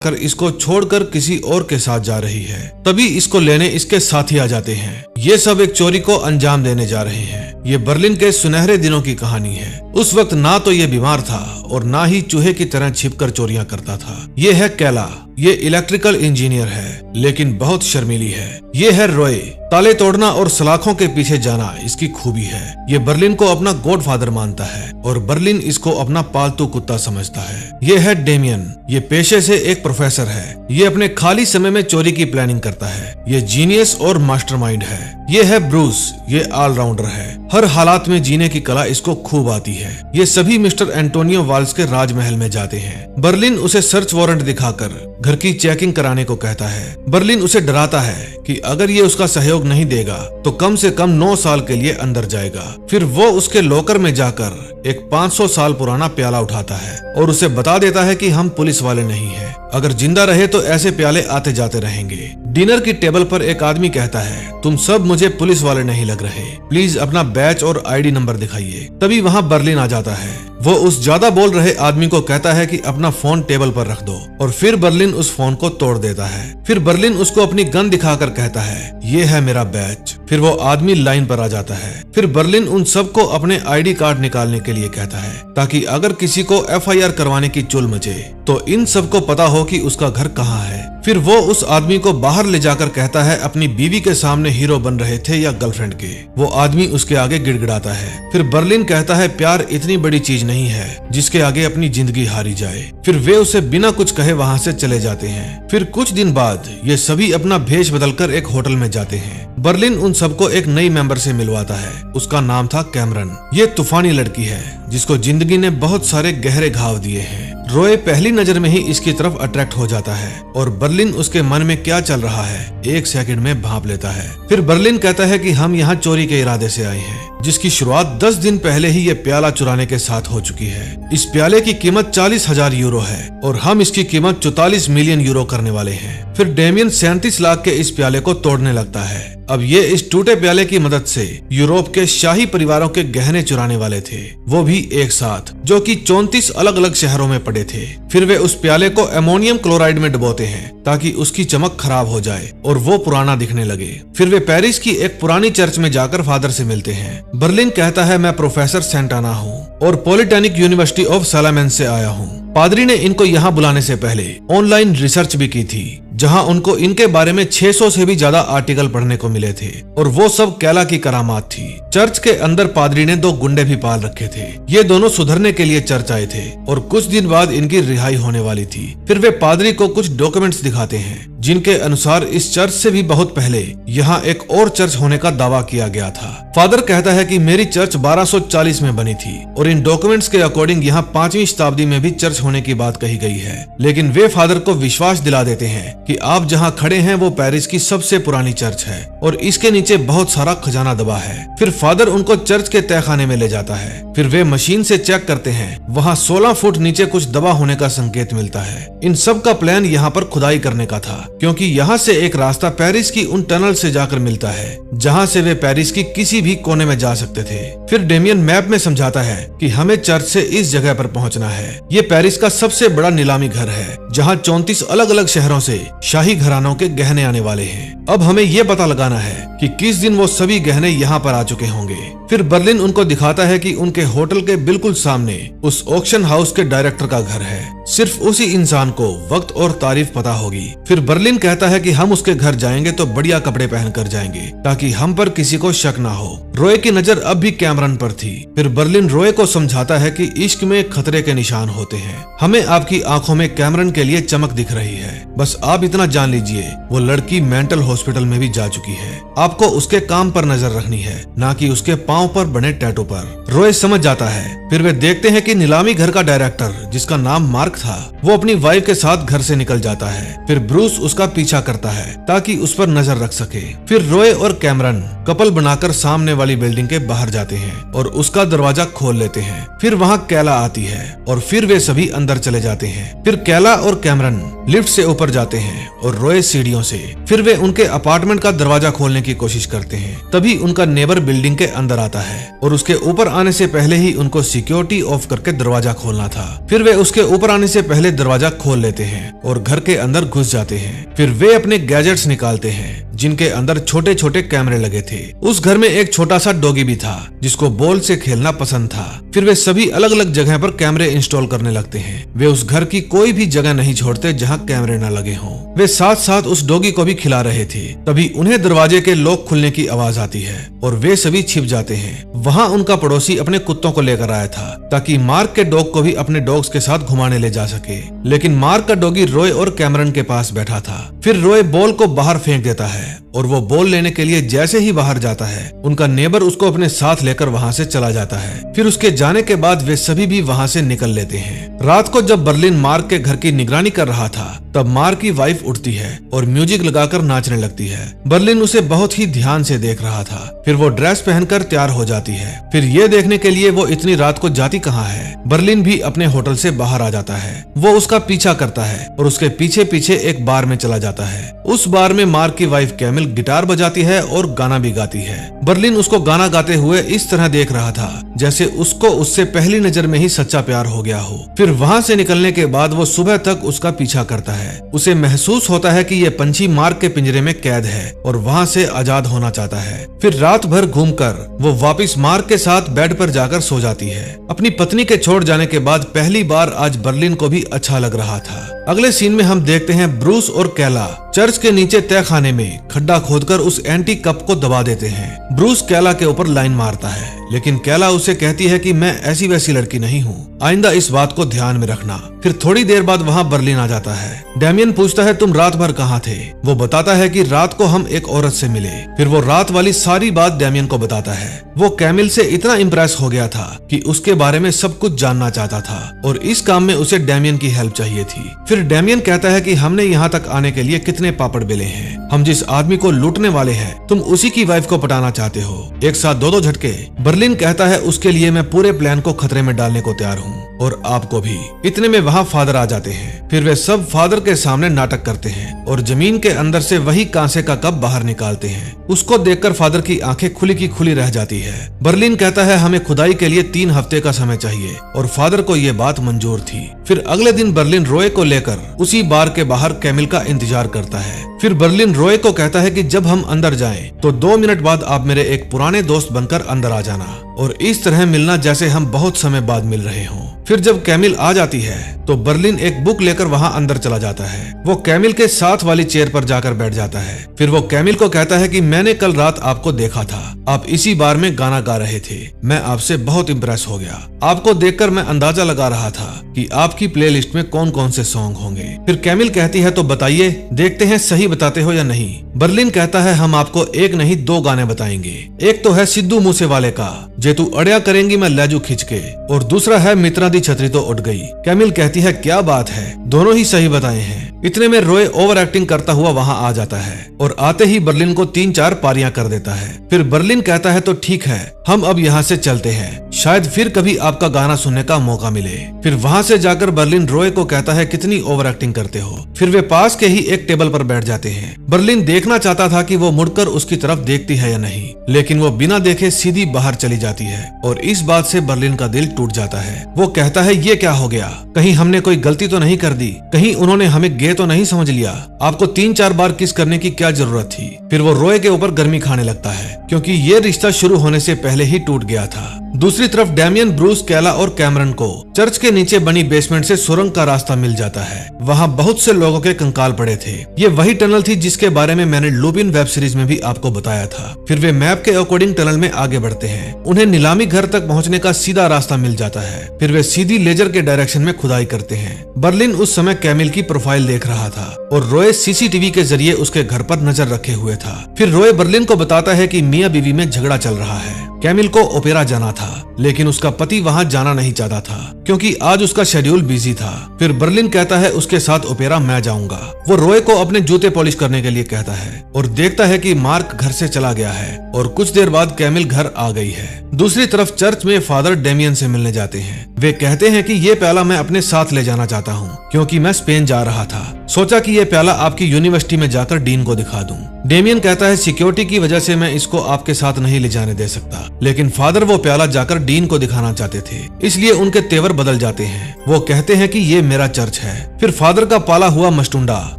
कर इसको छोड़कर किसी और के साथ जा रही है। तभी इसको लेने इसके साथी आ जाते हैं। ये सब एक चोरी को अंजाम देने जा रहे हैं। ये बर्लिन के सुनहरे दिनों की कहानी है। उस वक्त ना तो ये बीमार था और ना ही चूहे की तरह छिपकर चोरियां करता था। ये है कैला। ये इलेक्ट्रिकल इंजीनियर है लेकिन बहुत शर्मीली है। ये है रॉय। ताले तोड़ना और सलाखों के पीछे जाना इसकी खूबी है। ये बर्लिन को अपना गॉडफादर मानता है और बर्लिन इसको अपना पालतू कुत्ता समझता है। ये है डेमियन। ये पेशे से एक प्रोफेसर है। ये अपने खाली समय में चोरी की प्लानिंग करता है। ये जीनियस और मास्टरमाइंड है। ये है ब्रूस। ये ऑलराउंडर है। हर हालात में जीने की कला इसको खूब आती है। ये सभी मिस्टर एंटोनियो वाल्स के राजमहल में जाते हैं। बर्लिन उसे सर्च वारंट दिखाकर घर की चेकिंग कराने को कहता है। बर्लिन उसे डराता है कि अगर ये उसका सहयोग नहीं देगा तो कम से कम 9 साल के लिए अंदर जाएगा। फिर वो उसके लॉकर में जाकर एक 500 साल पुराना प्याला उठाता है और उसे बता देता है कि हम पुलिस वाले नहीं हैं। अगर जिंदा रहे तो ऐसे प्याले आते जाते रहेंगे। डिनर की टेबल पर एक आदमी कहता है, तुम सब मुझे पुलिस वाले नहीं लग रहे, प्लीज अपना बैच और आईडी नंबर दिखाइए। तभी वहाँ बर्लिन आ जाता है। वो उस ज्यादा बोल रहे आदमी को कहता है कि अपना फोन टेबल पर रख दो और फिर बर्लिन उस फोन को तोड़ देता है। फिर बर्लिन उसको अपनी गन दिखाकर कहता है, ये है मेरा बैच। फिर वो आदमी लाइन पर आ जाता है। फिर बर्लिन उन सबको अपने आईडी कार्ड निकालने के लिए कहता है ताकि अगर किसी को FIR करवाने की चुल मचे तो इन सबको पता हो कि उसका घर कहाँ है। फिर वो उस आदमी को बाहर ले जाकर कहता है अपनी बीवी के सामने हीरो बन रहे थे या गर्लफ्रेंड के। वो आदमी उसके आगे गिड़गिड़ाता है। फिर बर्लिन कहता है प्यार इतनी बड़ी चीज नहीं है जिसके आगे अपनी जिंदगी हारी जाए। फिर वे उसे बिना कुछ कहे वहाँ से चले जाते हैं। फिर कुछ दिन बाद ये सभी अपना भेष बदलकर एक होटल में जाते हैं। बर्लिन उन सबको एक नई मेंबर से मिलवाता है। उसका नाम था कैमरन। ये तूफानी लड़की है जिसको जिंदगी ने बहुत सारे गहरे घाव दिए हैं। रॉय पहली नजर में ही इसकी तरफ अट्रैक्ट हो जाता है और बर्लिन उसके मन में क्या चल रहा है 1 सेकंड में भांप लेता है। फिर बर्लिन कहता है कि हम यहाँ चोरी के इरादे से आए हैं जिसकी शुरुआत 10 दिन पहले ही ये प्याला चुराने के साथ हो चुकी है। इस प्याले की कीमत 40,000 यूरो है और हम इसकी कीमत 44 मिलियन यूरो करने वाले हैं। फिर डेमियन 37 लाख के इस प्याले को तोड़ने लगता है। अब ये इस टूटे प्याले की मदद से यूरोप के शाही परिवारों के गहने चुराने वाले थे, वो भी एक साथ, जो कि 34 अलग अलग शहरों में पड़े थे। फिर वे उस प्याले को अमोनियम क्लोराइड में डुबोते हैं ताकि उसकी चमक खराब हो जाए और वो पुराना दिखने लगे। फिर वे पेरिस की एक पुरानी चर्च में जाकर फादर से मिलते हैं। बर्लिन कहता है मैं प्रोफेसर सेंटाना हूँ और पॉलिटेक्निक यूनिवर्सिटी ऑफ सालामेंस से आया हूँ। पादरी ने इनको यहाँ बुलाने से पहले ऑनलाइन रिसर्च भी की थी जहां उनको इनके बारे में 600 से भी ज्यादा आर्टिकल पढ़ने को मिले थे और वो सब कैला की करामात थी। चर्च के अंदर पादरी ने 2 गुंडे भी पाल रखे थे। ये दोनों सुधरने के लिए चर्च आए थे और कुछ दिन बाद इनकी रिहाई होने वाली थी। फिर वे पादरी को कुछ डॉक्यूमेंट्स दिखाते हैं जिनके अनुसार इस चर्च से भी बहुत पहले यहाँ एक और चर्च होने का दावा किया गया था। फादर कहता है कि मेरी चर्च 1240 में बनी थी और इन डॉक्यूमेंट्स के अकॉर्डिंग यहाँ 5वीं शताब्दी में भी चर्च होने की बात कही गई है। लेकिन वे फादर को विश्वास दिला देते हैं कि आप जहाँ खड़े हैं वो पेरिस की सबसे पुरानी चर्च है और इसके नीचे बहुत सारा खजाना दबा है। फिर फादर उनको चर्च के तहखाने में ले जाता है। फिर वे मशीन से चेक करते हैं। वहाँ 16 फुट नीचे कुछ दबा होने का संकेत मिलता है। इन सब का प्लान यहाँ पर खुदाई करने का था क्योंकि यहाँ से एक रास्ता पेरिस की उन टनल से जाकर मिलता है जहाँ से वे पेरिस की किसी भी कोने में जा सकते थे। फिर डेमियन मैप में समझाता है कि हमें चर्च से इस जगह पर पहुँचना है। ये पेरिस का सबसे बड़ा नीलामी घर है जहाँ 34 अलग अलग शहरों से शाही घरानों के गहने आने वाले हैं। अब हमें ये पता लगाना है कि किस दिन वो सभी गहने यहाँ पर आ चुके होंगे। फिर बर्लिन उनको दिखाता है कि उनके होटल के बिल्कुल सामने उस ऑक्शन हाउस के डायरेक्टर का घर है। सिर्फ उसी इंसान को वक्त और तारीफ पता होगी। फिर बर्लिन कहता है कि हम उसके घर जाएंगे तो बढ़िया कपड़े पहन कर जाएंगे ताकि हम पर किसी को शक ना हो। रॉय की नजर अब भी कैमरन पर थी। फिर बर्लिन रॉय को समझाता है कि इश्क में खतरे के निशान होते हैं। हमें आपकी आंखों में कैमरन के लिए चमक दिख रही है, बस आप इतना जान लीजिए वो लड़की मेंटल हॉस्पिटल में भी जा चुकी है। आपको उसके काम पर नजर रखनी है, ना कि उसके पांव पर बने टैटू पर। रॉय समझ जाता है। फिर वे देखते हैं कि नीलामी घर का डायरेक्टर जिसका नाम मार्क था वो अपनी वाइफ के साथ घर से निकल जाता है। फिर ब्रूस उसका पीछा करता है ताकि उस पर नजर रख सके। फिर रॉय और कैमरन कपल बनाकर सामने वाली बिल्डिंग के बाहर जाते हैं और उसका दरवाजा खोल लेते हैं। फिर वहाँ कैला आती है और फिर वे सभी अंदर चले जाते हैं। फिर कैला और कैमरन लिफ्ट से ऊपर जाते हैं और रॉय सीढ़ियों से। फिर वे उनके अपार्टमेंट का दरवाजा खोलने की कोशिश करते हैं। तभी उनका नेबर बिल्डिंग के अंदर आता आता है और उसके ऊपर आने से पहले ही उनको सिक्योरिटी ऑफ करके दरवाजा खोलना था। फिर वे उसके ऊपर आने से पहले दरवाजा खोल लेते हैं और घर के अंदर घुस जाते हैं। फिर वे अपने गैजेट्स निकालते हैं जिनके अंदर छोटे छोटे कैमरे लगे थे। उस घर में एक छोटा सा डॉगी भी था जिसको बॉल से खेलना पसंद था। फिर वे सभी अलग अलग जगह पर कैमरे इंस्टॉल करने लगते हैं। वे उस घर की कोई भी जगह नहीं छोड़ते जहां कैमरे न लगे हों। वे साथ साथ उस डॉगी को भी खिला रहे थे। तभी उन्हें दरवाजे के लॉक खुलने की आवाज आती है और वे सभी छिप जाते हैं। वहां उनका पड़ोसी अपने कुत्तों को लेकर आया था ताकि मार्क के डॉग को भी अपने डॉग्स के साथ घुमाने ले जा सके, लेकिन मार्क का डॉगी रॉय और कैमरन के पास बैठा था। फिर रॉय बॉल को बाहर फेंक देता है और वो बॉल लेने के लिए जैसे ही बाहर जाता है उनका नेबर उसको अपने साथ लेकर वहां से चला जाता है। फिर उसके जाने के बाद वे सभी भी वहां से निकल लेते हैं। रात को जब बर्लिन मार्क के घर की निगरानी कर रहा था तब मार्क की वाइफ उठती है और म्यूजिक लगाकर नाचने लगती है। बर्लिन उसे बहुत ही ध्यान से देख रहा था। फिर वो ड्रेस पहनकर तैयार हो जाती है। फिर ये देखने के लिए वो इतनी रात को जाती कहाँ है। बर्लिन भी अपने होटल से बाहर आ जाता है। वो उसका पीछा करता है और उसके पीछे पीछे एक बार में चला जाता है। उस बार में मार्क की वाइफ कैमिल गिटार बजाती है और गाना भी गाती है। बर्लिन उसको गाना गाते हुए इस तरह देख रहा था जैसे उसको उससे पहली नजर में ही सच्चा प्यार हो गया हो। फिर वहां से निकलने के बाद वो सुबह तक उसका पीछा करता है। उसे महसूस होता है कि ये पंछी मार्क के पिंजरे में कैद है और वहां से आजाद होना चाहता है। फिर रात भर घूमकर वो वापस मार्क के साथ बेड पर जाकर सो जाती है। अपनी पत्नी के छोड़ जाने के बाद पहली बार आज बर्लिन को भी अच्छा लग रहा था। अगले सीन में हम देखते हैं ब्रूस और कैला चर्च के नीचे तय खाने में खड्डा खोदकर उस एंटी कप को दबा देते हैं। ब्रूस कैला के ऊपर लाइन मारता है लेकिन कैला उसे कहती है कि मैं ऐसी वैसी लड़की नहीं हूँ, आइंदा इस बात को ध्यान में रखना। फिर थोड़ी देर बाद वहाँ बर्लिन आ जाता है। डैमियन पूछता है तुम रात भर कहाँ थे। वो बताता है कि रात को हम एक औरत से मिले। फिर वो रात वाली सारी बात डैमियन को बताता है। वो कैमिल से इतना इम्प्रेस हो गया था कि उसके बारे में सब कुछ जानना चाहता था और इस काम में उसे डैमियन की हेल्प चाहिए थी। फिर डैमियन कहता है कि हमने यहाँ तक आने के लिए कितने पापड़ बेले हैं। हम जिस आदमी को लूटने वाले हैं तुम उसी की वाइफ को पटाना चाहते हो, एक साथ दो झटके। बर्लिन कहता है उसके लिए मैं पूरे प्लान को खतरे में डालने को तैयार हूँ और आपको भी। इतने में वहाँ फादर आ जाते हैं। फिर वे सब फादर के सामने नाटक करते हैं और जमीन के अंदर से वही कांसे का कप बाहर निकालते हैं। उसको देखकर फादर की आंखें खुली की खुली रह जाती है। बर्लिन कहता है हमें खुदाई के लिए 3 हफ्ते का समय चाहिए और फादर को ये बात मंजूर थी। फिर अगले दिन बर्लिन रॉय को लेकर उसी बार के बाहर कैमिल का इंतजार करता है। फिर बर्लिन रॉय को कहता है कि जब हम अंदर जाएं तो 2 मिनट बाद आप मेरे एक पुराने दोस्त बनकर अंदर आ जाना और इस तरह मिलना जैसे हम बहुत समय बाद मिल रहे हों। फिर जब कैमिल आ जाती है तो बर्लिन एक बुक लेकर वहां अंदर चला जाता है। वो कैमिल के साथ वाली चेयर पर जाकर बैठ जाता है। फिर वो कैमिल को कहता है कि मैंने कल रात आपको देखा था, आप इसी बार में गाना गा रहे थे। मैं आपसे बहुत इम्प्रेस हो गया। आपको देखकर मैं अंदाजा लगा रहा था कि आपकी प्लेलिस्ट में कौन कौन से सॉन्ग होंगे। फिर कैमिल कहती है तो बताइए, देखते हैं सही बताते हो या नहीं। बर्लिन कहता है हम आपको एक नहीं 2 गाने बताएंगे। एक तो है सिद्धू मूसेवाले का जे तू अड़िया करेंगी मैं लेजू खिंच के, और दूसरा है मित्रा दी छतरी तो उठ गई। कैमिल कहती है क्या बात है, दोनों ही सही बताए हैं। इतने में रॉय ओवर एक्टिंग करता हुआ वहां आ जाता है और आते ही बर्लिन को 3-4 पारियां कर देता है। फिर बर्लिन कहता है तो ठीक है, हम अब यहाँ से चलते हैं, शायद फिर कभी आपका गाना सुनने का मौका मिले। फिर वहाँ से जाकर बर्लिन रॉय को कहता है कितनी ओवर एक्टिंग करते हो। फिर वे पास के ही एक टेबल पर बैठ जाते हैं। बर्लिन देखना चाहता था कि वो मुड़कर उसकी तरफ देखती है या नहीं, लेकिन वो बिना देखे सीधी बाहर चली जाती है और इस बात से बर्लिन का दिल टूट जाता है। वो कहता है ये क्या हो गया, कहीं हमने कोई गलती तो नहीं कर दी, कहीं उन्होंने हमें गे तो नहीं समझ लिया, आपको 3-4 बार किस करने की क्या जरूरत थी। फिर वो रॉय के ऊपर गर्मी खाने लगता है क्योंकि ये रिश्ता शुरू होने से पहले ही टूट गया था। दूसरी तरफ डैमियन, ब्रूस, कैला और कैमरन को चर्च के नीचे बनी बेसमेंट से सुरंग का रास्ता मिल जाता है। वहाँ बहुत से लोगों के कंकाल पड़े थे। ये वही टनल थी जिसके बारे में मैंने लुपिन वेब सीरीज में भी आपको बताया था। फिर वे मैप के अकॉर्डिंग टनल में आगे बढ़ते हैं। उन्हें नीलामी घर तक पहुँचने का सीधा रास्ता मिल जाता है। फिर वे सीधी लेजर के डायरेक्शन में खुदाई करते हैं। बर्लिन उस समय कैमिल की प्रोफाइल देख रहा था और रॉय सीसीटीवी के जरिए उसके घर पर नजर रखे हुए था। फिर रॉय बर्लिन को बताता है कि मियां बीवी में झगड़ा चल रहा है। कैमिल को ओपेरा जाना था लेकिन उसका पति वहां जाना नहीं चाहता था क्योंकि आज उसका शेड्यूल बिजी था। फिर बर्लिन कहता है उसके साथ ओपेरा मैं जाऊंगा। वो रॉय को अपने जूते पॉलिश करने के लिए कहता है और देखता है कि मार्क घर से चला गया है और कुछ देर बाद कैमिल घर आ गई है। दूसरी तरफ चर्च में फादर डेमियन से मिलने जाते हैं। वे कहते हैं कि ये प्याला मैं अपने साथ ले जाना चाहता हूँ क्योंकि मैं स्पेन जा रहा था। सोचा कि ये प्याला आपकी यूनिवर्सिटी में जाकर डीन को दिखा दूं। डेमियन कहता है सिक्योरिटी की वजह से मैं इसको आपके साथ नहीं ले जाने दे सकता, लेकिन फादर वो प्याला जाकर डीन को दिखाना चाहते थे, इसलिए उनके तेवर बदल जाते हैं। वो कहते हैं कि ये मेरा चर्च है। फिर फादर का पाला हुआ मस्टुंडा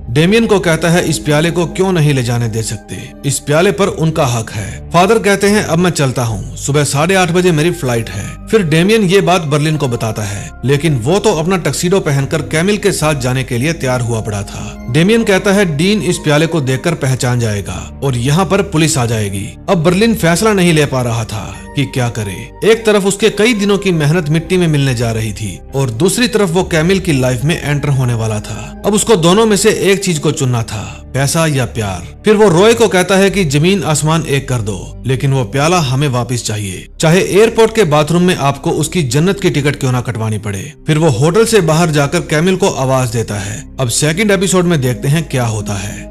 डेमियन को कहता है इस प्याले को क्यों नहीं ले जाने दे सकते, इस प्याले पर उनका हक है। फादर कहते हैं अब मैं चलता हूँ, सुबह 8:30 बजे मेरी फ्लाइट है। फिर डेमियन ये बात बर्लिन को बताता है, लेकिन वो तो अपना टक्सीडो पहनकर कैमिल के साथ जाने के लिए तैयार हुआ पड़ा था। डेमियन कहता है डीन इस प्याले को देखकर पहचान जाएगा और यहाँ पर पुलिस आ जाएगी। अब बर्लिन फैसला नहीं ले पा रहा था कि क्या करे। एक तरफ उसके कई दिनों की मेहनत मिट्टी में मिलने जा रही थी और दूसरी तरफ वो कैमिल की लाइफ में एंटर होने वाला था। अब उसको दोनों में से एक चीज को चुनना था, पैसा या प्यार। फिर वो रॉय को कहता है कि जमीन आसमान एक कर दो, लेकिन वो प्याला हमें वापस चाहिए, चाहे एयरपोर्ट के बाथरूम में आपको उसकी जन्नत की टिकट क्यों ना कटवानी पड़े। फिर वो होटल से बाहर जाकर कैमिल को आवाज देता है। अब सेकंड एपिसोड में देखते हैं क्या होता है।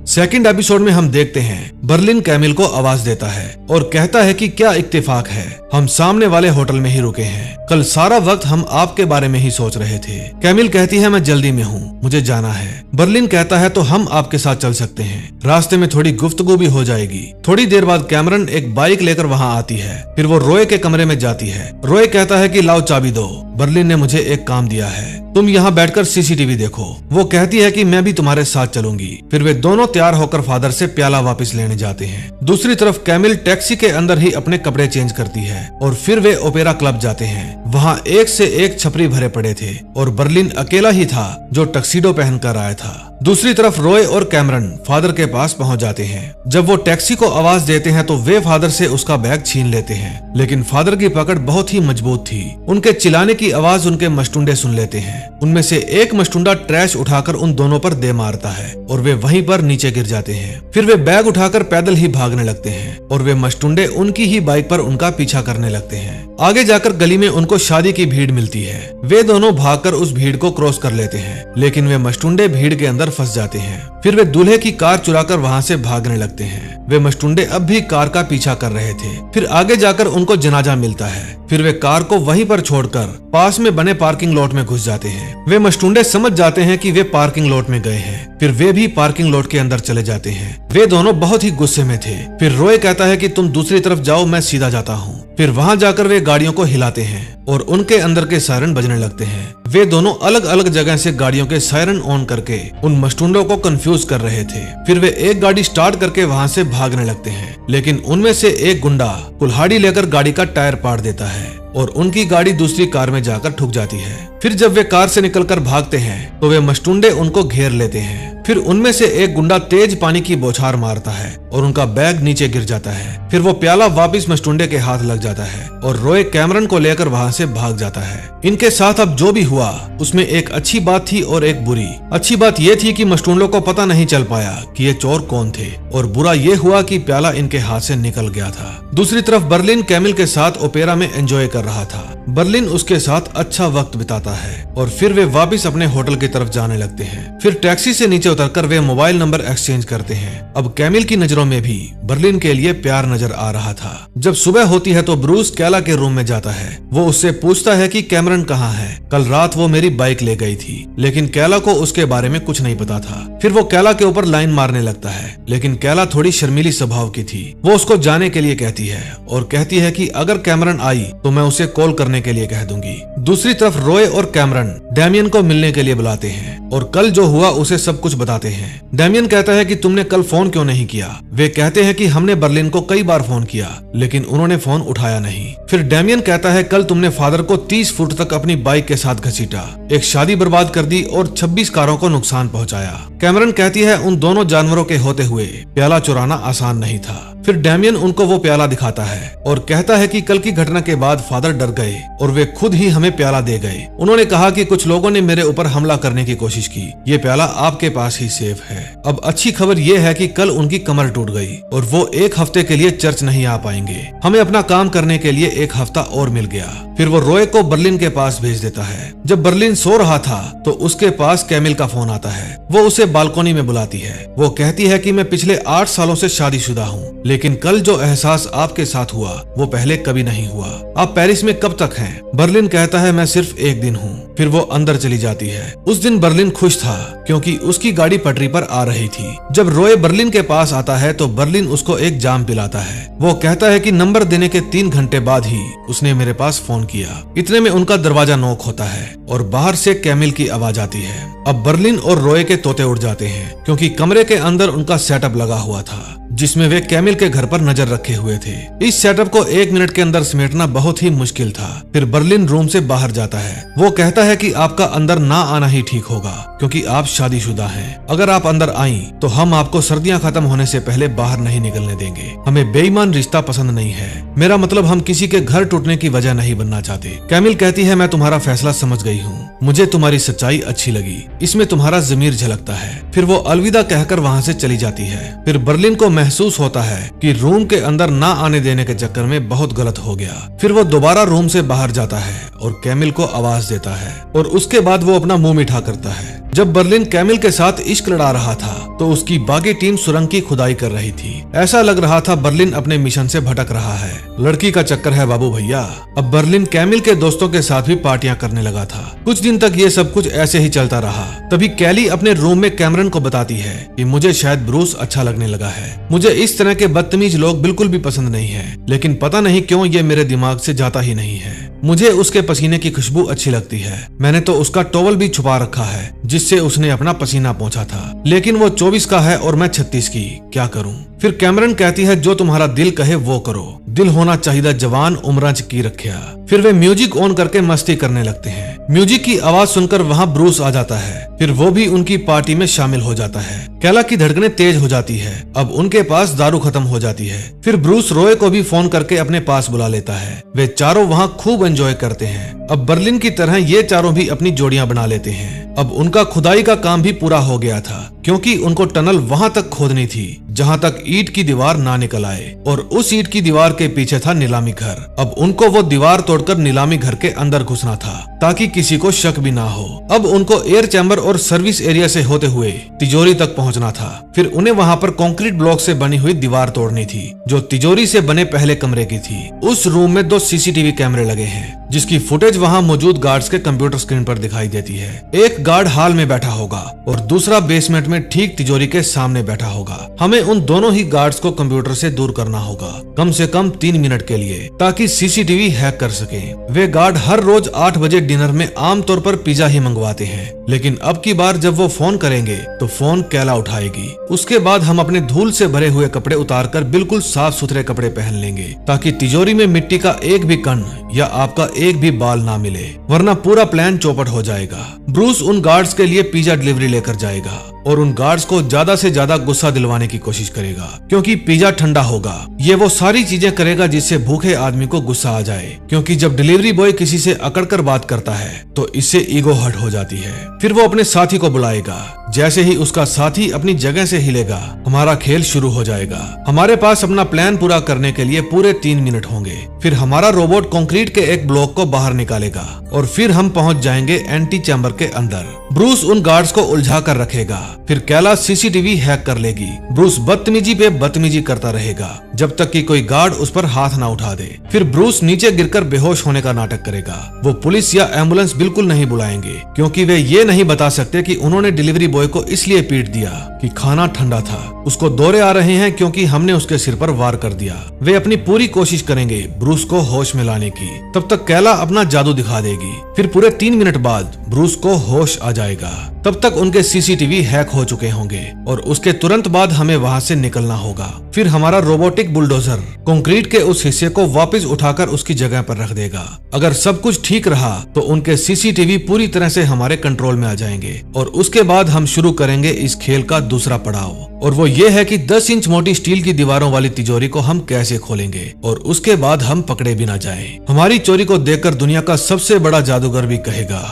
सेकंड एपिसोड में हम देखते हैं बर्लिन कैमिल को आवाज देता है और कहता है कि क्या इत्तेफाक है, हम सामने वाले होटल में ही रुके हैं, कल सारा वक्त हम आपके बारे में ही सोच रहे थे। कैमिल कहती है मैं जल्दी में हूँ, मुझे जाना है। बर्लिन कहता है तो हम आपके साथ चल सकते हैं, रास्ते में थोड़ी गुफ्तगू भी हो जाएगी। थोड़ी देर बाद कैमरन एक बाइक लेकर वहाँ आती है। फिर वो रॉय के कमरे में जाती है। रॉय कहता है कि लाओ चाबी दो, बर्लिन ने मुझे एक काम दिया है, तुम यहाँ बैठकर सीसीटीवी देखो। वो कहती है कि मैं भी तुम्हारे साथ चलूंगी। फिर वे दोनों तैयार होकर फादर से प्याला वापस लेने जाते हैं। दूसरी तरफ कैमिल टैक्सी के अंदर ही अपने कपड़े चेंज करती है और फिर वे ओपेरा क्लब जाते हैं। वहाँ एक से एक छपरी भरे पड़े थे और बर्लिन अकेला ही था जो टक्सीडो पहनकर आया था। दूसरी तरफ रॉय और कैमरन फादर के पास पहुंच जाते हैं। जब वो टैक्सी को आवाज देते हैं तो वे फादर से उसका बैग छीन लेते हैं, लेकिन फादर की पकड़ बहुत ही मजबूत थी। उनके चिल्लाने की आवाज उनके मस्टुंडे सुन लेते हैं। उनमें से एक मस्टुंडा ट्रैश उठाकर उन दोनों पर दे मारता है और वे वहीं पर नीचे गिर जाते हैं। फिर वे बैग उठाकर पैदल ही भागने लगते हैं और वे मस्टुंडे उनकी ही बाइक पर उनका पीछा करने लगते हैं। आगे जाकर गली में उनको शादी की भीड़ मिलती है। वे दोनों भागकर उस भीड़ को क्रॉस कर लेते हैं, लेकिन वे मस्टुंडे भीड़ के अंदर फंस जाते हैं। फिर वे दूल्हे की कार चुराकर वहां से भागने लगते हैं। वे मस्टुंडे अब भी कार का पीछा कर रहे थे। फिर आगे जाकर उनको जनाजा मिलता है। फिर वे कार को वहीं पर छोड़कर पास में बने पार्किंग लॉट में घुस जाते हैं। वे मस्टुंडे समझ जाते हैं कि वे पार्किंग लॉट में गए हैं। फिर वे भी पार्किंग लॉट के अंदर चले जाते हैं। वे दोनों बहुत ही गुस्से में थे। फिर रॉय कहता है कि तुम दूसरी तरफ जाओ, मैं सीधा जाता हूँ। फिर वहां जाकर वे गाड़ियों को हिलाते हैं और उनके अंदर के सायरन बजने लगते हैं। वे दोनों अलग अलग जगह से गाड़ियों के सायरन ऑन करके उन मस्टुंडों को कंफ्यूज कर रहे थे। फिर वे एक गाड़ी स्टार्ट करके वहां से भागने लगते हैं, लेकिन उनमें से एक गुंडा कुल्हाड़ी लेकर गाड़ी का टायर पाड़ देता है और उनकी गाड़ी दूसरी कार में जाकर ठुक जाती है। फिर जब वे कार से निकलकर भागते हैं तो वे मस्टुंडे उनको घेर लेते हैं। फिर उनमें से एक गुंडा तेज पानी की बौछार मारता है और उनका बैग नीचे गिर जाता है। फिर वो प्याला वापस मस्टुंडे के हाथ लग जाता है और रॉय कैमरन को लेकर वहां से भाग जाता है। इनके साथ अब जो भी हुआ उसमें एक अच्छी बात थी और एक बुरी। अच्छी बात ये थी कि मस्टुंडों को पता नहीं चल पाया कि ये चोर कौन थे, और बुरा ये हुआ कि प्याला इनके हाथ से निकल गया था। दूसरी तरफ बर्लिन कैमिल के साथ ओपेरा में एंजॉय कर रहा था। बर्लिन उसके साथ अच्छा वक्त बिताता है और फिर वे वापस अपने होटल की तरफ जाने लगते हैं। फिर टैक्सी से नीचे उतरकर वे मोबाइल नंबर एक्सचेंज करते हैं। अब कैमिल की नजरों में भी बर्लिन के लिए प्यार नजर आ रहा था। जब सुबह होती है तो ब्रूस कैला के रूम में जाता है। वो उससे पूछता है कि कैमरन कहाँ है, कल रात वो मेरी बाइक ले गई थी, लेकिन कैला को उसके बारे में कुछ नहीं पता था। फिर वो कैला के ऊपर लाइन मारने लगता है, लेकिन कैला थोड़ी शर्मीली स्वभाव की थी। वो उसको जाने के लिए कहती है और कहती है कि अगर कैमरन आई तो मैं उसे कॉल करने के लिए कह दूंगी। दूसरी तरफ रॉय और कैमरन डेमियन को मिलने के लिए बुलाते हैं और कल जो हुआ उसे सब कुछ बताते हैं। डेमियन कहता है कि तुमने कल फोन क्यों नहीं किया। वे कहते हैं कि हमने बर्लिन को कई बार फोन किया, लेकिन उन्होंने फोन उठाया नहीं। फिर डेमियन कहता है कल तुमने फादर को 30 फुट तक अपनी बाइक के साथ घसीटा, एक शादी बर्बाद कर दी और 26 कारों को नुकसान पहुंचाया। कैमरन कहती है उन दोनों जानवरों के होते हुए प्याला चुराना आसान नहीं था। फिर डेमियन उनको वो प्याला दिखाता है और कहता है कि कल की घटना के बाद फादर डर गए और वे खुद ही हमें प्याला दे गए। उन्होंने कहा कि कुछ लोगों ने मेरे ऊपर हमला करने की कोशिश की, ये प्याला आपके पास ही सेफ है। अब अच्छी खबर ये है कि कल उनकी कमर टूट गई और वो एक हफ्ते के लिए चर्च नहीं आ पाएंगे। हमें अपना काम करने के लिए एक हफ्ता और मिल गया। फिर वो रॉय को बर्लिन के पास भेज देता है। जब बर्लिन सो रहा था तो उसके पास कैमिल का फोन आता है। वो उसे बालकोनी में बुलाती है। वो कहती है कि मैं पिछले 8 सालों से शादीशुदा हूँ, लेकिन कल जो एहसास आपके साथ हुआ वो पहले कभी नहीं हुआ। आप पेरिस में कब तक हैं? बर्लिन कहता है मैं सिर्फ एक दिन हूँ। फिर वो अंदर चली जाती है। उस दिन बर्लिन बर्लिन खुश था क्योंकि उसकी गाड़ी पटरी पर आ रही थी। जब रॉय बर्लिन के पास आता है तो बर्लिन उसको एक जाम पिलाता है। वो कहता है कि नंबर देने के 3 घंटे बाद ही उसने मेरे पास फोन किया। इतने में उनका दरवाजा नॉक होता है और बाहर से कैमिल की आवाज आती है। अब बर्लिन और रॉय के तोते उड़ जाते हैं क्योंकि कमरे के अंदर उनका सेटअप लगा हुआ था जिसमें वे कैमिल के घर पर नजर रखे हुए थे। इस सेटअप को 1 मिनट के अंदर समेटना बहुत ही मुश्किल था। फिर बर्लिन रूम से बाहर जाता है। वो कहता है कि आपका अंदर ना आना ही ठीक होगा क्योंकि आप शादीशुदा हैं। अगर आप अंदर आई तो हम आपको सर्दियां खत्म होने से पहले बाहर नहीं निकलने देंगे। हमें बेईमान रिश्ता पसंद नहीं है। मेरा मतलब हम किसी के घर टूटने की वजह नहीं बनना चाहते। कैमिल कहती है मैं तुम्हारा फैसला समझ गई हूँ। मुझे तुम्हारी सच्चाई अच्छी लगी। इसमें तुम्हारा ज़मीर झलकता है। फिर वो अलविदा कहकर वहाँ से चली जाती है। फिर बर्लिन को महसूस होता है कि रूम के अंदर ना आने देने के चक्कर में बहुत गलत हो गया। फिर वो दोबारा रूम से बाहर जाता है और कैमिल को आवाज देता है और उसके बाद वो अपना मुंह मीठा करता है। जब बर्लिन कैमिल के साथ इश्क लड़ा रहा था तो उसकी बागी टीम सुरंग की खुदाई कर रही थी। ऐसा लग रहा था बर्लिन अपने मिशन से भटक रहा है। लड़की का चक्कर है बाबू भैया। अब बर्लिन कैमिल के दोस्तों के साथ भी पार्टियां करने लगा था। कुछ दिन तक ये सब कुछ ऐसे ही चलता रहा। तभी कैली अपने रूम में कैमरन को बताती है कि मुझे शायद ब्रूस अच्छा लगने लगा है। मुझे इस तरह के बदतमीज लोग बिल्कुल भी पसंद नहीं है, लेकिन पता नहीं क्यों ये मेरे दिमाग से जाता ही नहीं है। मुझे उसके पसीने की खुशबू अच्छी लगती है। मैंने तो उसका टॉवल भी छुपा रखा है जिससे उसने अपना पसीना पोंछा था, लेकिन वो 24 का है और मैं 36 की। क्या करूं? फिर कैमरन कहती है जो तुम्हारा दिल कहे वो करो। दिल होना चाहिए जवान उम्र च की रखिया। फिर वे म्यूजिक ऑन करके मस्ती करने लगते हैं। म्यूजिक की आवाज सुनकर वहाँ ब्रूस आ जाता है। फिर वो भी उनकी पार्टी में शामिल हो जाता है। कैला की धड़कनें तेज हो जाती है। अब उनके पास दारू खत्म हो जाती है। फिर ब्रूस रॉय को भी फोन करके अपने पास बुला लेता है। वे चारों वहाँ खूब एंजॉय करते हैं। अब बर्लिन की तरह ये चारों भी अपनी जोड़ियां बना लेते हैं। अब उनका खुदाई का काम भी पूरा हो गया था क्योंकि उनको टनल वहां तक खोदनी थी जहां तक ईंट की दीवार ना निकल आए, और उस ईंट की दीवार के पीछे था नीलामी घर। अब उनको वो दीवार तोड़कर नीलामी घर के अंदर घुसना था ताकि किसी को शक भी ना हो। अब उनको एयर चैम्बर और सर्विस एरिया से होते हुए तिजोरी तक पहुंचना था। फिर उन्हें वहां पर कंक्रीट ब्लॉक से बनी हुई दीवार तोड़नी थी जो तिजोरी से बने पहले कमरे की थी। उस रूम में 2 सीसीटीवी कैमरे लगे हैं जिसकी फुटेज वहां मौजूद गार्ड्स के कंप्यूटर स्क्रीन पर दिखाई देती है। एक गार्ड हॉल में बैठा होगा और दूसरा बेसमेंट में ठीक तिजोरी के सामने बैठा होगा। हमें उन दोनों ही गार्ड्स को कंप्यूटर से दूर करना होगा, कम से कम 3 मिनट के लिए, ताकि सीसीटीवी हैक कर सके। वे गार्ड हर रोज 8 बजे डिनर में आमतौर पर पिज्जा ही मंगवाते हैं, लेकिन अब की बार जब वो फोन करेंगे तो फोन कैला उठाएगी। उसके बाद हम अपने धूल से भरे हुए कपड़े उतारकर बिल्कुल साफ सुथरे कपड़े पहन लेंगे ताकि तिजोरी में मिट्टी का एक भी कण या आपका एक भी बाल ना मिले, वरना पूरा प्लान चौपट हो जाएगा। ब्रूस उन गार्ड्स के लिए पिज्जा डिलीवरी लेकर जाएगा और उन गार्ड्स को ज्यादा से ज्यादा गुस्सा दिलवाने की कोशिश करेगा क्योंकि पिज्जा ठंडा होगा। ये वो सारी चीजें करेगा जिससे भूखे आदमी को गुस्सा आ जाए, क्योंकि जब डिलीवरी बॉय किसी से अकड़कर बात करता है तो इससे ईगो हर्ट हो जाती है। फिर वो अपने साथी को बुलाएगा। जैसे ही उसका साथी अपनी जगह से हिलेगा हमारा खेल शुरू हो जाएगा। हमारे पास अपना प्लान पूरा करने के लिए पूरे 3 मिनट होंगे। फिर हमारा रोबोट कंक्रीट के एक ब्लॉक को बाहर निकालेगा और फिर हम पहुंच जाएंगे एंटी चैम्बर के अंदर। ब्रूस उन गार्ड्स को उलझा कर रखेगा। फिर कैला सीसीटीवी हैक कर लेगी। ब्रूस बदतमीजी पे बदतमीजी करता रहेगा जब तक कि कोई गार्ड उस पर हाथ ना उठा दे। फिर ब्रूस नीचे गिरकर बेहोश होने का नाटक करेगा। वो पुलिस या एम्बुलेंस बिल्कुल नहीं बुलाएंगे क्योंकि वे ये नहीं बता सकते कि उन्होंने डिलीवरी बॉय को इसलिए पीट दिया कि खाना ठंडा था। उसको दौरे आ रहे हैं क्योंकि हमने उसके सिर पर वार कर दिया। वे अपनी पूरी कोशिश करेंगे ब्रूस को होश में लाने की। तब तक कैला अपना जादू दिखा देगी। फिर पूरे 3 मिनट बाद ब्रूस को होश आ जाएगा। तब तक उनके सीसीटीवी हैक हो चुके होंगे और उसके तुरंत बाद हमें वहां से निकलना होगा। फिर हमारा रोबोटिक बुलडोजर कंक्रीट के उस हिस्से को वापस उठाकर उसकी जगह पर रख देगा। अगर सब कुछ ठीक रहा तो उनके सीसीटीवी पूरी तरह से हमारे कंट्रोल में आ जाएंगे और उसके बाद हम शुरू करेंगे इस खेल का दूसरा पड़ाव, और वो ये है कि 10 इंच मोटी स्टील की दीवारों वाली तिजोरी को हम कैसे खोलेंगे और उसके बाद हम पकड़े भी ना जाएं। हमारी चोरी को देखकर दुनिया का सबसे बड़ा जादूगर भी कहेगा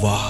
वाह।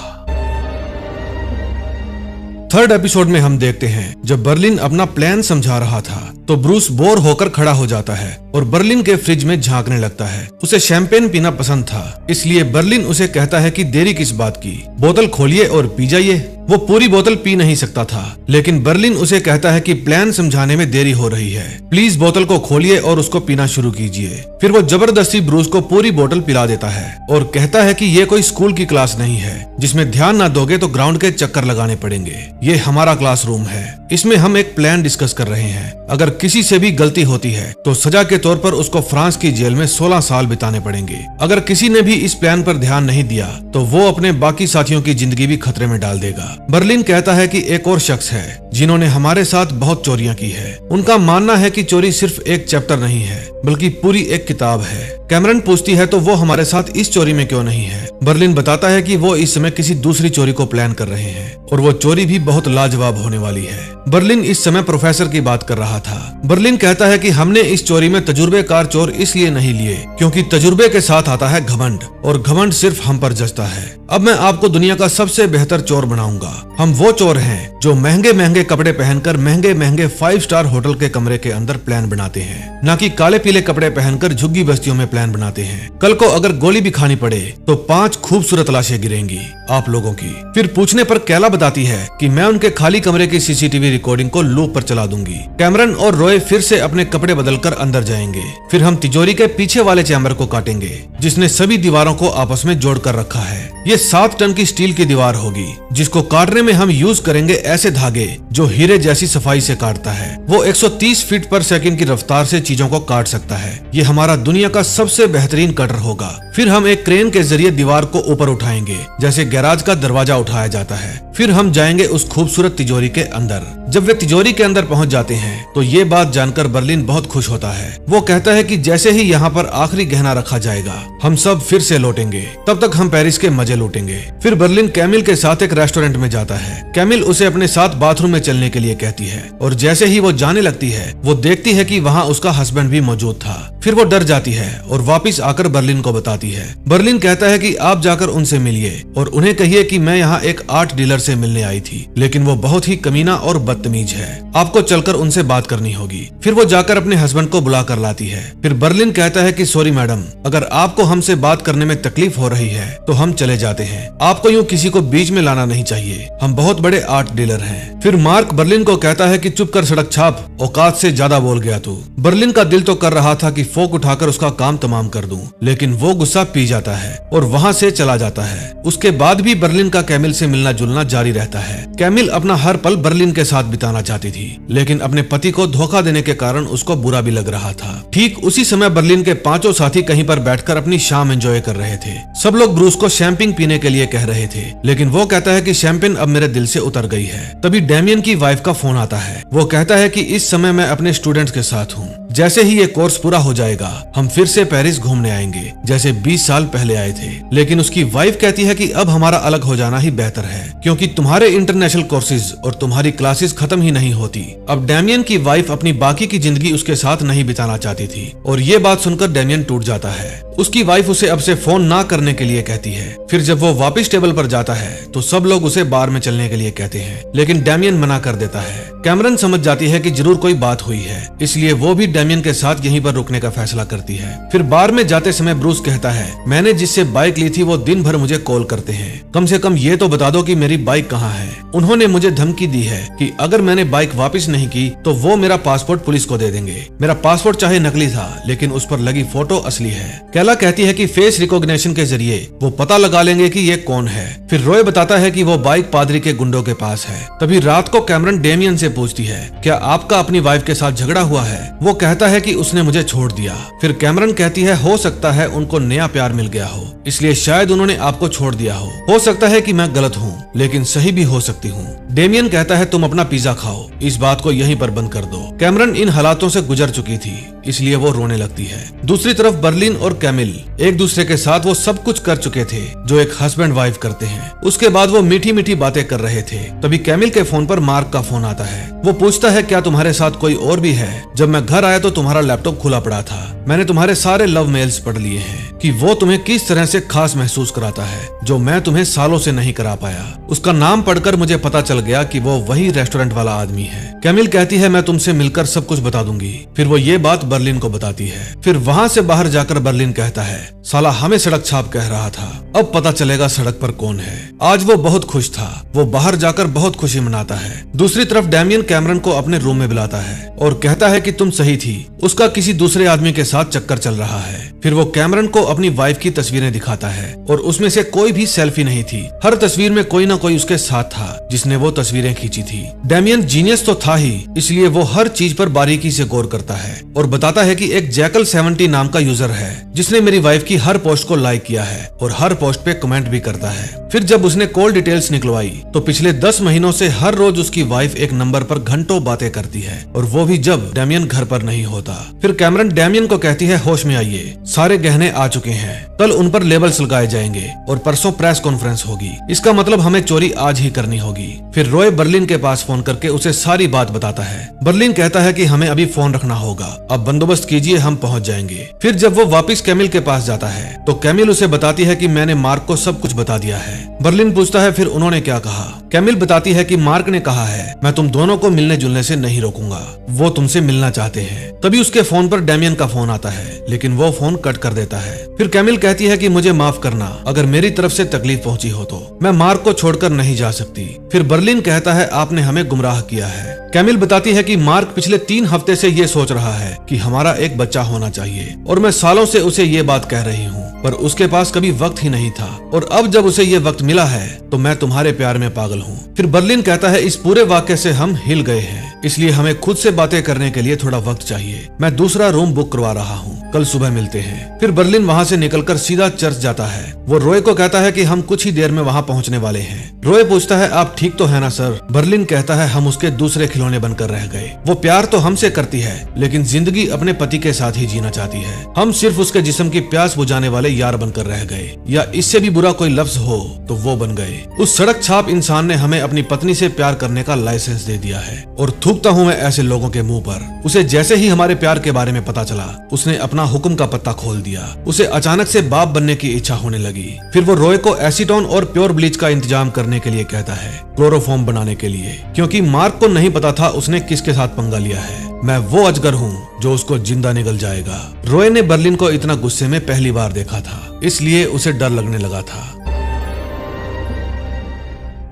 3rd एपिसोड में हम देखते हैं जब बर्लिन अपना प्लान समझा रहा था तो ब्रूस बोर होकर खड़ा हो जाता है और बर्लिन के फ्रिज में झांकने लगता है। उसे शैंपेन पीना पसंद था, इसलिए बर्लिन उसे कहता है कि देरी किस बात की, बोतल खोलिए और पी जाइए। वो पूरी बोतल पी नहीं सकता था, लेकिन बर्लिन उसे कहता है कि प्लान समझाने में देरी हो रही है, प्लीज बोतल को खोलिए और उसको पीना शुरू कीजिए। फिर वो जबरदस्ती ब्रूस को पूरी बोतल पिला देता है और कहता है कि ये कोई स्कूल की क्लास नहीं है जिसमें ध्यान ना दोगे तो ग्राउंड के चक्कर लगाने पड़ेंगे। ये हमारा क्लासरूम है, इसमें हम एक प्लान डिस्कस कर रहे हैं। अगर किसी से भी गलती होती है तो सजा के तौर पर उसको फ्रांस की जेल में 16 साल बिताने पड़ेंगे। अगर किसी ने भी इस प्लान पर ध्यान नहीं दिया तो वो अपने बाकी साथियों की जिंदगी भी खतरे में डाल देगा। बर्लिन कहता है कि एक और शख्स है जिन्होंने हमारे साथ बहुत चोरियां की है। उनका मानना है कि चोरी सिर्फ एक चैप्टर नहीं है बल्कि पूरी एक किताब है। कैमरन पूछती है तो वो हमारे साथ इस चोरी में क्यों नहीं है। बर्लिन बताता है कि वो इस समय किसी दूसरी चोरी को प्लान कर रहे हैं और वो चोरी भी बहुत लाजवाब होने वाली है। बर्लिन इस समय प्रोफेसर की बात कर रहा था। बर्लिन कहता है कि हमने इस चोरी में तजुर्बेकार चोर इसलिए नहीं लिए क्योंकि तजुर्बे के साथ आता है घमंड और घमंड सिर्फ हम पर जचता है। अब मैं आपको दुनिया का सबसे बेहतर चोर बनाऊंगा। हम वो चोर हैं जो महंगे महंगे कपड़े पहनकर महंगे महंगे 5 स्टार होटल के कमरे के अंदर प्लान बनाते हैं, न कि काले पीले कपड़े पहनकर झुग्गी बस्तियों में प्लान बनाते हैं। कल को अगर गोली भी खानी पड़े तो 5 खूबसूरत लाशें गिरेंगी आप लोगों की। फिर पूछने पर कैला बताती है कि मैं उनके खाली कमरे की सीसीटीवी रिकॉर्डिंग को लूप पर चला दूंगी। कैमरन और रॉय फिर से अपने कपड़े बदलकर अंदर जाएंगे। फिर हम तिजोरी के पीछे वाले चैम्बर को काटेंगे जिसने सभी दीवारों को आपस में जोड़ कर रखा है। ये 7 टन की स्टील की दीवार होगी जिसको काटने में हम यूज करेंगे ऐसे धागे जो हीरे जैसी सफाई से काटता है। वो 130 फीट पर सेकंड की रफ्तार से चीजों को काट सकता है। ये हमारा दुनिया का सबसे बेहतरीन कटर होगा। फिर हम एक क्रेन के जरिए दीवार को ऊपर उठाएंगे जैसे गैराज का दरवाजा उठाया जाता है। फिर हम जाएंगे उस खूबसूरत तिजोरी के अंदर। जब वे तिजोरी के अंदर पहुंच जाते हैं तो ये बात जानकर बर्लिन बहुत खुश होता है। वो कहता है कि जैसे ही यहाँ पर आखिरी गहना रखा जाएगा हम सब फिर से लौटेंगे, तब तक हम पेरिस के मजे लूटेंगे। फिर बर्लिन कैमिल के साथ एक रेस्टोरेंट में जाता है। कैमिल उसे अपने साथ बाथरूम में चलने के लिए कहती है और जैसे ही वो जाने लगती है वो देखती है कि वहाँ उसका हस्बैंड भी मौजूद था। फिर वो डर जाती है और वापस आकर बर्लिन को बताती है। बर्लिन कहता है कि आप जाकर उनसे मिलिए और उन्हें कहिए कि मैं यहाँ एक आर्ट डीलर से मिलने आई थी, लेकिन वो बहुत ही कमीना और बदतमीज है। आपको चलकर उनसे बात करनी होगी। फिर वो जाकर अपने हस्बैंड को बुला कर लाती है। फिर बर्लिन कहता है कि सॉरी मैडम, अगर आपको हमसे बात करने में तकलीफ हो रही है तो हम चले जाते हैं। आपको यूँ किसी को बीच में लाना नहीं चाहिए, हम बहुत बड़े आर्ट डीलर हैं। फिर मार्क बर्लिन को कहता है कि चुप कर सड़क छाप, औकात से ज्यादा बोल गया तू। बर्लिन का दिल तो कर रहा था कि फोक उठाकर उसका काम तमाम कर दूं, लेकिन वो गुस्सा पी जाता है और वहाँ से चला जाता है। उसके बाद भी बर्लिन का कैमिल से मिलना जुलना जारी रहता है। कैमिल अपना हर पल बर्लिन के साथ बिताना चाहती थी, लेकिन अपने पति को धोखा देने के कारण उसको बुरा भी लग रहा था। ठीक उसी समय बर्लिन के 5 साथी कहीं पर बैठकर अपनी शाम एंजॉय कर रहे थे। सब लोग ब्रूस को शैंपिंग पीने के लिए कह रहे थे, लेकिन वो कहता है कि शैंपेन अब मेरे दिल से उतर गई है। तभी डैमियन की वाइफ का फोन आता है। वो कहता है कि इस समय मैं अपने स्टूडेंट्स के साथ हूँ, जैसे ही ये कोर्स पूरा हो जाएगा हम फिर से पेरिस घूमने आएंगे जैसे 20 साल पहले आए थे। लेकिन उसकी वाइफ कहती है कि अब हमारा अलग हो जाना ही बेहतर है क्योंकि तुम्हारे इंटरनेशनल कोर्सेज और तुम्हारी क्लासेस खत्म ही नहीं होती। अब डैमियन की वाइफ अपनी बाकी की जिंदगी उसके साथ नहीं बिताना चाहती थी और ये बात सुनकर डैमियन टूट जाता है। उसकी वाइफ उसे अब से फोन ना करने के लिए कहती है। फिर जब वो वापस टेबल पर जाता है तो सब लोग उसे बार में चलने के लिए कहते हैं, लेकिन डैमियन मना कर देता है। कैमरन समझ जाती है कि जरूर कोई बात हुई है, इसलिए वो भी डैमियन के साथ यहीं पर रुकने का फैसला करती है। फिर बार में जाते समय ब्रूस कहता है, मैंने जिससे बाइक ली थी वो दिन भर मुझे कॉल करते हैं, कम से कम ये तो बता दो कि मेरी बाइक कहाँ है। उन्होंने मुझे धमकी दी है कि अगर मैंने बाइक वापस नहीं की तो वो मेरा पासपोर्ट पुलिस को दे देंगे। मेरा पासपोर्ट चाहे नकली था लेकिन उस पर लगी फोटो असली है। कैला कहती है कि फेस रिकॉग्निशन के जरिए वो पता लगा लेंगे कि ये कौन है। फिर रॉय बताता है कि वो बाइक पादरी के गुंडों के पास है। तभी रात को कैमरन डेमियन से पूछती है, क्या आपका अपनी वाइफ के साथ झगड़ा हुआ है? वो कहता है कि उसने मुझे छोड़ दिया। फिर कैमरन कहती है, हो सकता है उनको नया प्यार मिल गया हो, इसलिए शायद उन्होंने आपको छोड़ दिया हो सकता है कि मैं गलत हूँ लेकिन सही भी हो सकती हूँ। डेमियन कहता है, तुम अपना पिज्जा खाओ, इस बात को यहीं पर बंद कर दो। कैमरन इन हालातों से गुजर चुकी थी इसलिए वो रोने लगती है। दूसरी तरफ बर्लिन और कैमिल एक दूसरे के साथ वो सब कुछ कर चुके थे जो एक हस्बैंड वाइफ करते हैं। उसके बाद वो मीठी मीठी बातें कर रहे थे। तभी कैमिल के फोन पर मार्क का फोन आता है। वो पूछता है, क्या तुम्हारे साथ कोई और भी है? जब मैं घर आया तो तुम्हारा लैपटॉप खुला पड़ा था। मैंने तुम्हारे सारे लव मेल्स पढ़ लिए हैं कि वो तुम्हें किस तरह से खास महसूस कराता है जो मैं तुम्हें सालों से नहीं करा पाया। उसका नाम पढ़कर मुझे पता चल गया कि वो वही रेस्टोरेंट वाला आदमी है। कैमिल कहती है, मैं तुमसे मिलकर सब कुछ बता दूंगी। फिर वो ये बात बर्लिन को बताती है। फिर वहाँ से बाहर जाकर बर्लिन कहता है, साला हमें सड़क छाप कह रहा था, अब पता चलेगा सड़क पर कौन है। आज वो बहुत खुश था, वो बाहर जाकर बहुत खुशी मनाता है। दूसरी तरफ डैमियन कैमरन को अपने रूम में बुलाता है और कहता है कि तुम सही थी, उसका किसी दूसरे आदमी के साथ चक्कर चल रहा है। फिर वो कैमरन को अपनी वाइफ की तस्वीरें दिखाता है और उसमें से कोई भी सेल्फी नहीं थी। हर तस्वीर में कोई ना कोई उसके साथ था जिसने वो तस्वीरें खींची थी। डैमियन जीनियस तो था ही, इसलिए वो हर चीज पर बारीकी से गौर करता है और बताता है कि एक जैकल 70 नाम का यूजर है जिसने मेरी वाइफ की हर पोस्ट को लाइक किया है और हर पोस्ट पे कमेंट भी करता है। फिर जब उसने कॉल डिटेल्स निकलवाई तो पिछले 10 महीनों से हर रोज उसकी वाइफ एक नंबर पर घंटों बातें करती है और वो भी जब डैमियन घर पर नहीं होता। फिर कैमरन डैमियन को कहती है, होश में आइए, सारे गहने आ चुके हैं, कल उन पर लेबल्स लगाए जाएंगे और परसों प्रेस कॉन्फ्रेंस होगी, इसका मतलब हमें चोरी आज ही करनी होगी। फिर रॉय बर्लिन के पास फोन करके उसे सारी बात बताता है। बर्लिन कहता है कि हमें अभी फोन रखना होगा, अब बंदोबस्त कीजिए, हम पहुंच जाएंगे। फिर जब वो वापस कैमिल के पास जाता है तो कैमिल उसे बताती है कि मैंने मार्क को सब कुछ बता दिया है। बर्लिन पूछता है, फिर उन्होंने क्या कहा? कैमिल बताती है कि मार्क ने कहा है, मैं तुम दोनों को मिलने जुलने से नहीं रोकूंगा, वो तुमसे मिलना चाहते हैं। तभी उसके फोन पर डैमियन का फोन आता है, लेकिन वो फोन कट कर देता है। फिर कैमिल कहती है कि मुझे माफ करना, अगर मेरी तरफ से तकलीफ पहुंची हो तो मैं मार्क को छोड़कर नहीं जा सकती। फिर बर्लिन कहता है, आपने हमें गुमराह किया है। कैमिल बताती है कि मार्क पिछले 3 हफ्ते से ये सोच रहा है कि हमारा एक बच्चा होना चाहिए और मैं सालों से उसे ये बात कह रही हूँ, पर उसके पास कभी वक्त ही नहीं था और अब जब उसे ये वक्त मिला है तो मैं तुम्हारे प्यार में पागल हूँ। फिर बर्लिन कहता है, इस पूरे वाक्य से हम हिल गए हैं, इसलिए हमें खुद से बातें करने के लिए थोड़ा वक्त चाहिए। मैं दूसरा रूम बुक करवा रहा हूँ, कल सुबह मिलते हैं। फिर बर्लिन वहाँ से निकलकर सीधा चर्च जाता है। वो रॉय को कहता है कि हम कुछ ही देर में वहाँ पहुँचने वाले हैं। रॉय पूछता है, आप ठीक तो है ना सर? बर्लिन कहता है, हम उसके दूसरे खिलौने बनकर रह गए। वो प्यार तो हमसे करती है लेकिन जिंदगी अपने पति के साथ ही जीना चाहती है। हम सिर्फ उसके जिस्म की प्यास बुझाने वाले यार बनकर रह गए, या इससे भी बुरा कोई लफ्ज हो तो वो बन गए। उस सड़क छाप इंसान ने हमें अपनी पत्नी से प्यार करने का लाइसेंस दे दिया है और थूकता हूँ मैं ऐसे लोगों के मुंह पर। उसे जैसे ही हमारे प्यार के बारे में पता चला उसने अपना हुक्म का पत्ता खोल दिया। उसे अचानक से बाप बनने की इच्छा होने लगी। फिर वो रॉय को एसीटोन और प्योर ब्लीच का इंतजाम करने के लिए कहता है, क्लोरोफॉर्म बनाने के लिए, क्योंकि मार्क को नहीं पता था उसने किसके साथ पंगा लिया है। मैं वो अजगर हूँ जो उसको जिंदा निगल जाएगा। रॉय ने बर्लिन को इतना गुस्से में पहली बार देखा था, इसलिए उसे डर लगने लगा था।